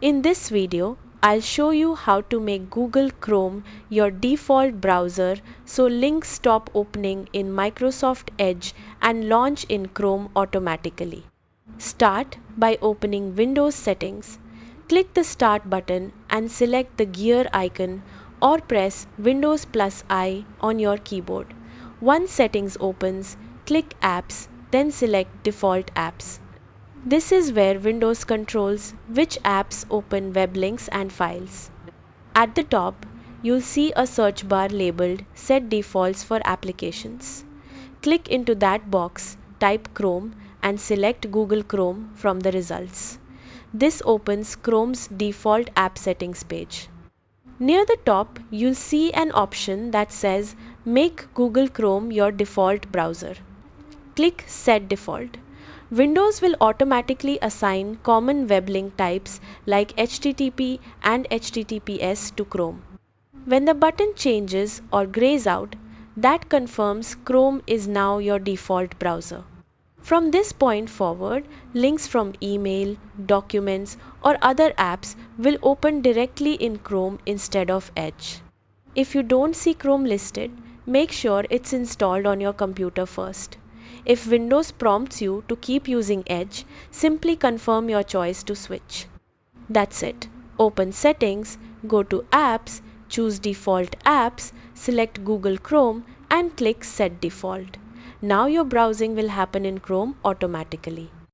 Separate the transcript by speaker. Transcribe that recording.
Speaker 1: In this video, I'll show you how to make Google Chrome your default browser so links stop opening in Microsoft Edge and launch in Chrome automatically. Start by opening Windows Settings. Click the Start button and select the gear icon or press Windows plus I on your keyboard. Once Settings opens, click Apps, then select Default Apps. This is where Windows controls which apps open web links and files. At the top, you'll see a search bar labeled Set Defaults for Applications. Click into that box, type Chrome and select Google Chrome from the results. This opens Chrome's default app settings page. Near the top, you'll see an option that says Make Google Chrome your default browser. Click Set Default. Windows will automatically assign common web link types like HTTP and HTTPS to Chrome. When the button changes or grays out, that confirms Chrome is now your default browser. From this point forward, links from email, documents, or other apps will open directly in Chrome instead of Edge. If you don't see Chrome listed, make sure it's installed on your computer first. If Windows prompts you to keep using Edge, simply confirm your choice to switch. That's it. Open Settings, go to Apps, choose Default Apps, select Google Chrome and click Set Default. Now your browsing will happen in Chrome automatically.